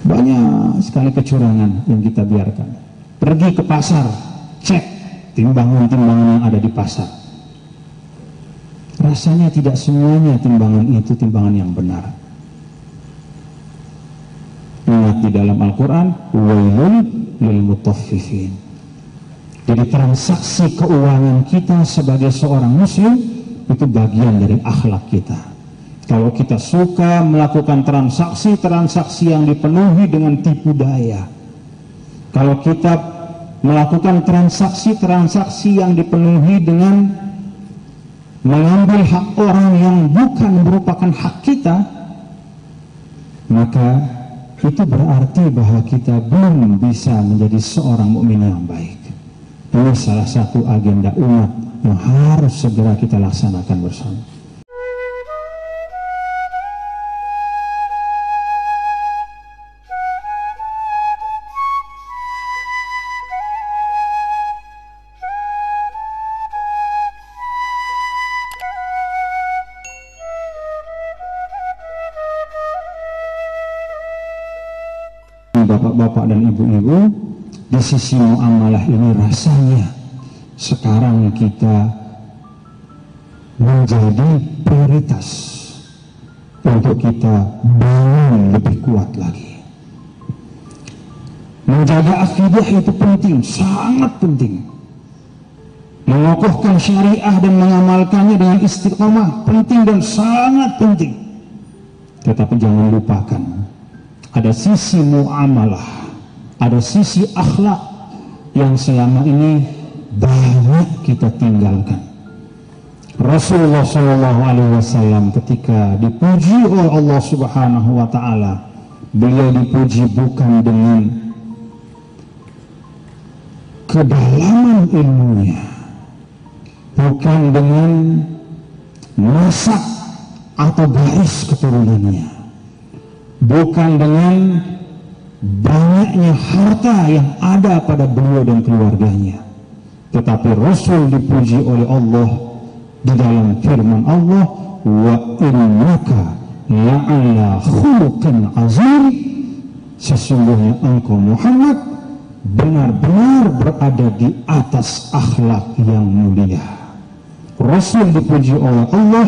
Banyak sekali kecurangan yang kita biarkan. Pergi ke pasar, cek timbangan-timbangan yang ada di pasar. Rasanya tidak semuanya timbangan itu timbangan yang benar. Ingat di dalam Al-Quran, wailun lil mutaffifin. Jadi transaksi keuangan kita sebagai seorang muslim itu bagian dari akhlak kita. Kalau kita suka melakukan transaksi-transaksi yang dipenuhi dengan tipu daya, kalau kita melakukan transaksi-transaksi yang dipenuhi dengan mengambil hak orang yang bukan merupakan hak kita, maka itu berarti bahwa kita belum bisa menjadi seorang mukmin yang baik. Ini salah satu agenda umat yang harus segera kita laksanakan bersama. Bapak-bapak dan ibu-ibu, di sisi muamalah ini rasanya sekarang kita menjadi prioritas untuk kita bangun lebih kuat lagi. Menjaga akidah itu penting, sangat penting. Mengokohkan syariah dan mengamalkannya dengan istiqomah penting dan sangat penting. Tetapi jangan lupakan, ada sisi muamalah, ada sisi akhlak yang selama ini banyak kita tinggalkan. Rasulullah SAW ketika dipuji oleh Allah Subhanahu wa Ta'ala, beliau dipuji bukan dengan kedalaman ilmunya, bukan dengan nasab atau garis keturunannya, bukan dengan banyaknya harta yang ada pada beliau dan keluarganya, tetapi Rasul dipuji oleh Allah di dalam firman Allah, wa innaka la'ala khuluqin azim, sesungguhnya engkau Muhammad benar-benar berada di atas akhlak yang mulia. Rasul dipuji oleh Allah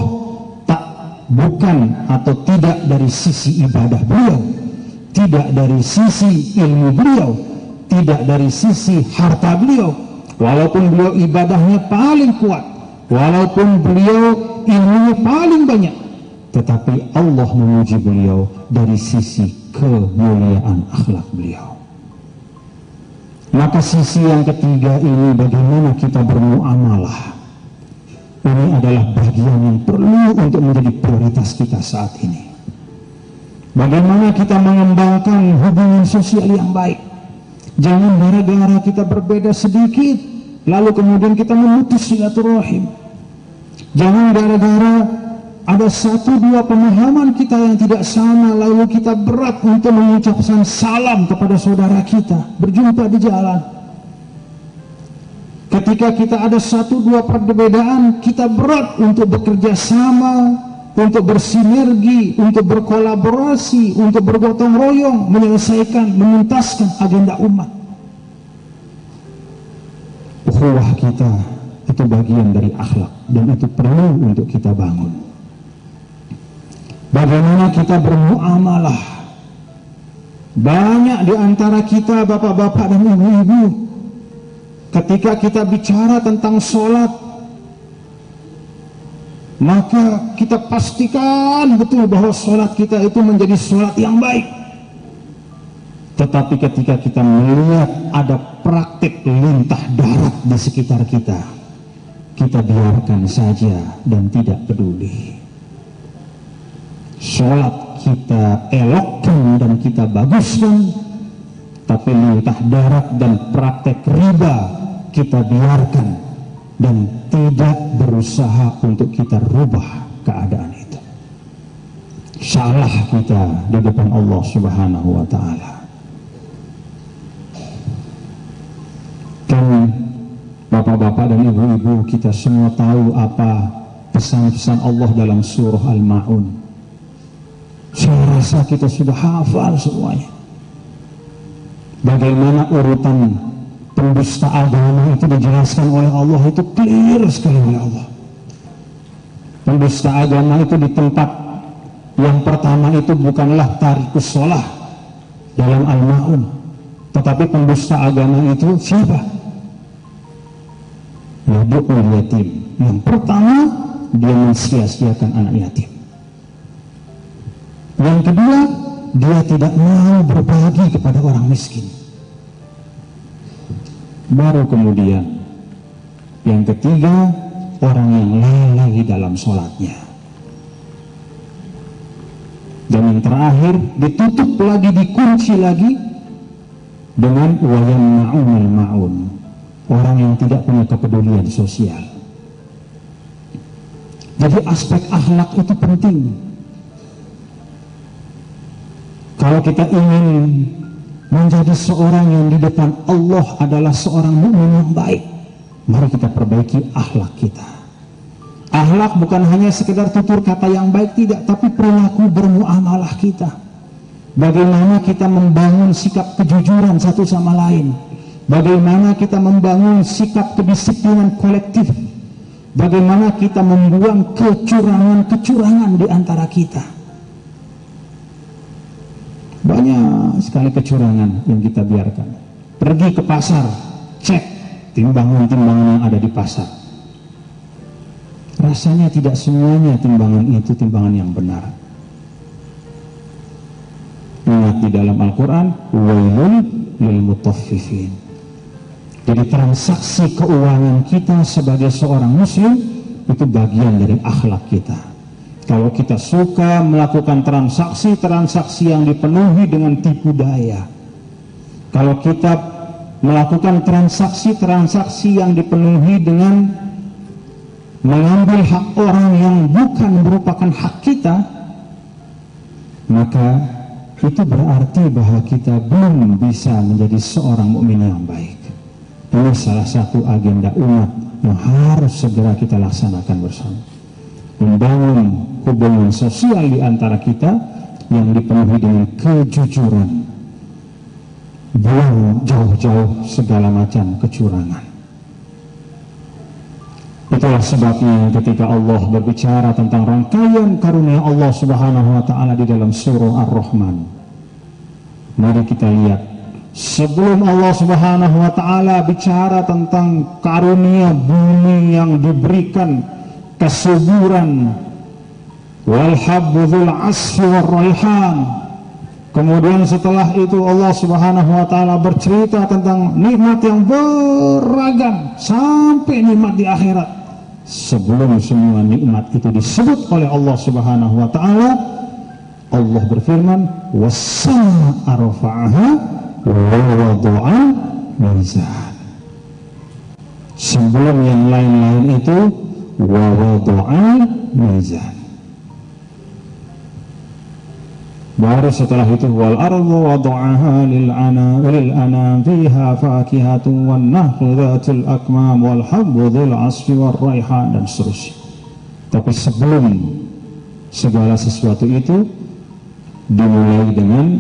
bukan atau tidak dari sisi ibadah beliau, tidak dari sisi ilmu beliau, tidak dari sisi harta beliau. Walaupun beliau ibadahnya paling kuat, walaupun beliau ilmunya paling banyak, tetapi Allah memuji beliau dari sisi kemuliaan akhlak beliau. Maka sisi yang ketiga ini, bagaimana kita bermuamalah, ini adalah bagian yang perlu untuk menjadi prioritas kita saat ini. Bagaimana kita mengembangkan hubungan sosial yang baik. Jangan gara-gara kita berbeda sedikit lalu kemudian kita memutus silaturahim. Jangan gara-gara ada satu dua pemahaman kita yang tidak sama lalu kita berat untuk mengucapkan salam kepada saudara kita berjumpa di jalan. Ketika kita ada satu dua perbedaan, kita berat untuk bekerja sama, untuk bersinergi, untuk berkolaborasi, untuk bergotong royong, menyelesaikan, menuntaskan agenda umat. Ukhuwah kita itu bagian dari akhlak dan itu perlu untuk kita bangun. Bagaimana kita bermuamalah? Banyak di antara kita, bapak-bapak dan ibu-ibu, ketika kita bicara tentang sholat, maka kita pastikan betul bahwa sholat kita itu menjadi sholat yang baik. Tetapi ketika kita melihat ada praktik lintah darat di sekitar kita, kita biarkan saja dan tidak peduli. Sholat kita elokkan dan kita baguskan, tapi lintah darat dan praktek riba kita biarkan dan tidak berusaha untuk kita rubah keadaan itu. Salah kita di depan Allah Subhanahu wa Ta'ala. Dan bapak-bapak dan ibu-ibu, kita semua tahu apa pesan-pesan Allah dalam surah Al-Ma'un. Saya rasa kita sudah hafal semuanya. Bagaimana urutan pendusta agama itu dijelaskan oleh Allah, itu clear sekali oleh Allah. Pendusta agama itu di tempat yang pertama itu bukanlah tarikus sholah dalam Al-Ma'un, tetapi pendusta agama itu siapa? Yadu'ul yatim. Yang pertama, dia mensia-siakan anak yatim. Yang kedua, dia tidak mau berbagi kepada orang miskin. Baru kemudian yang ketiga, orang yang lalai dalam sholatnya. Dan yang terakhir, ditutup lagi, dikunci lagi dengan wayamna'unal ma'un, orang yang tidak punya kepedulian sosial. Jadi aspek akhlak itu penting. Kalau kita ingin menjadi seorang yang di depan Allah adalah seorang mukmin yang baik, mari kita perbaiki akhlak kita. Akhlak bukan hanya sekedar tutur kata yang baik, tidak, tapi perilaku bermuamalah kita. Bagaimana kita membangun sikap kejujuran satu sama lain, bagaimana kita membangun sikap kedisiplinan kolektif, bagaimana kita membuang kecurangan-kecurangan di antara kita. Banyak sekali kecurangan yang kita biarkan. Pergi ke pasar, cek timbangan-timbangan yang ada di pasar. Rasanya tidak semuanya timbangan itu timbangan yang benar. Ingat di dalam Al-Quran, wailun lil mutaffifin. Jadi transaksi keuangan kita sebagai seorang muslim itu bagian dari akhlak kita. Kalau kita suka melakukan transaksi yang dipenuhi dengan tipu daya, kalau kita melakukan transaksi yang dipenuhi dengan mengambil hak orang yang bukan merupakan hak kita, maka itu berarti bahwa kita belum bisa menjadi seorang mukmin yang baik. Ini salah satu agenda umat yang harus segera kita laksanakan bersama. Membangun hubungan sosial di antara kita yang dipenuhi dengan kejujuran, buang jauh-jauh segala macam kecurangan. Itulah sebabnya ketika Allah berbicara tentang rangkaian karunia Allah Subhanahu wa Ta'ala di dalam surah Ar-Rahman, mari kita lihat, sebelum Allah Subhanahu wa Ta'ala bicara tentang karunia bumi yang diberikan kesuburan, wal habdul asfi war raihan, kemudian setelah itu Allah Subhanahu wa Ta'ala bercerita tentang nikmat yang beragam sampai nikmat di akhirat. Sebelum semua nikmat itu disebut oleh Allah Subhanahu wa Ta'ala, Allah berfirman, was-samaa'a rafa'aha wa wada'a mizan. Sebelum yang lain-lain itu, wa wada'a mizan. Baru setelah itu, wal ardu wada'aha lil anam fiha fakihatun wan nahlu dhatul akmam wal habbu dhul asfi war raihan, dan seterusnya. Tapi sebelum segala sesuatu itu dimulai dengan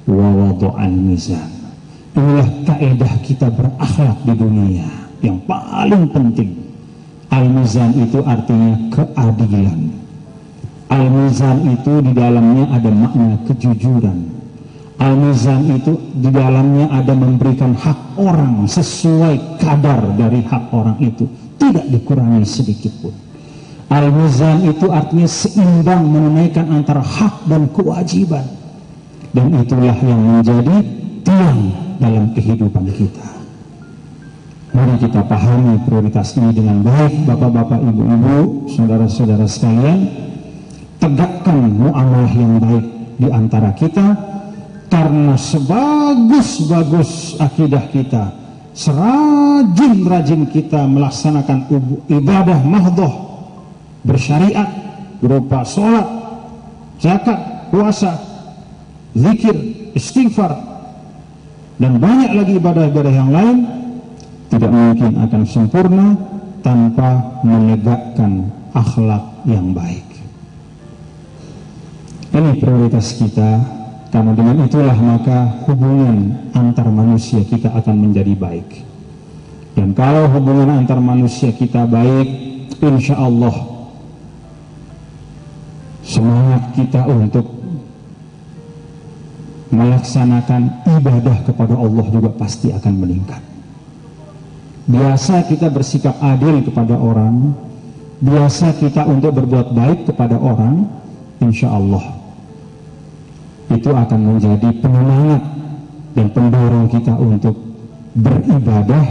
wa wada'al mizan. Inilah kaidah kita berakhlak di dunia yang paling penting. Al-mizan itu artinya keadilan. Al-mizan itu di dalamnya ada makna kejujuran. Al-mizan itu di dalamnya ada memberikan hak orang sesuai kadar dari hak orang itu, tidak dikurangi sedikit pun. Al-mizan itu artinya seimbang, menunaikan antara hak dan kewajiban. Dan itulah yang menjadi tiang dalam kehidupan kita. Mari kita pahami prioritas ini dengan baik, bapak-bapak, ibu-ibu, saudara-saudara sekalian. Tegakkan muamalah yang baik di antara kita, karena sebagus-bagus akidah kita, serajin-rajin kita melaksanakan ibadah mahdoh bersyariat berupa sholat, zakat, puasa, zikir, istighfar, dan banyak lagi ibadah-ibadah yang lain, tidak mungkin akan sempurna tanpa menegakkan akhlak yang baik. Ini prioritas kita Karena dengan itulah maka hubungan antar manusia kita akan menjadi baik. Dan kalau hubungan antar manusia kita baik, insya Allah semangat kita untuk melaksanakan ibadah kepada Allah juga pasti akan meningkat. Biasa kita bersikap adil kepada orang, biasa kita untuk berbuat baik kepada orang, insya Allah itu akan menjadi penyemangat dan pendorong kita untuk beribadah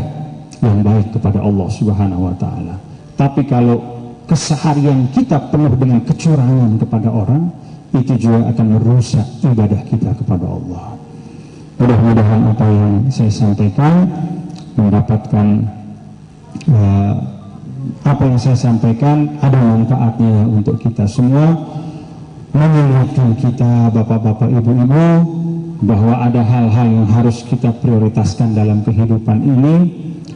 yang baik kepada Allah Subhanahu wa Ta'ala. Tapi kalau keseharian kita penuh dengan kecurangan kepada orang, itu juga akan merusak ibadah kita kepada Allah. Mudah-mudahan apa yang saya sampaikan mendapatkan apa yang saya sampaikan ada manfaatnya untuk kita semua, mengingatkan kita bapak-bapak, ibu-ibu, bahwa ada hal-hal yang harus kita prioritaskan dalam kehidupan ini.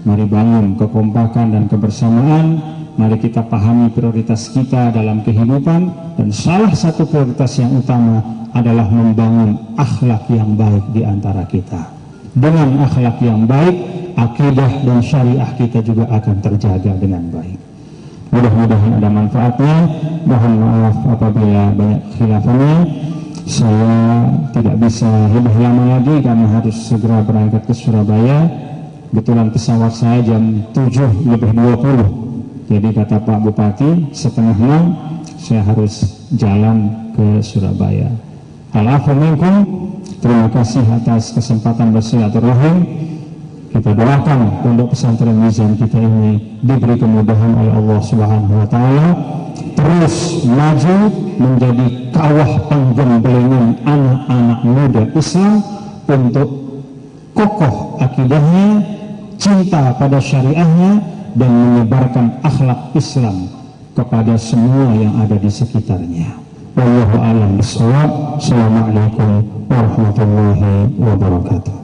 Mari bangun kekompakan dan kebersamaan, mari kita pahami prioritas kita dalam kehidupan, dan salah satu prioritas yang utama adalah membangun akhlak yang baik di antara kita. Dengan akhlak yang baik, akidah dan syariah kita juga akan terjaga dengan baik. Mudah-mudahan ada manfaatnya. Mohon maaf apabila banyak khilafahnya. Saya tidak bisa lebih lama lagi karena harus segera berangkat ke Surabaya. Kebetulan pesawat saya jam 7:20. Jadi kata Pak Bupati, 5:30 saya harus jalan ke Surabaya. Al-afu minkum. Terima kasih atas kesempatan bersilaturahim. Kita doakan pondok pesantren Mizan kita ini diberi kemudahan oleh Allah Subhanahu wa Ta'ala, terus maju menjadi kawah penggemblengan anak-anak muda Islam untuk kokoh akidahnya, cinta pada syariahnya, dan menyebarkan akhlak Islam kepada semua yang ada di sekitarnya. Wallahu a'lam bishawab. Assalamualaikum warahmatullahi wabarakatuh.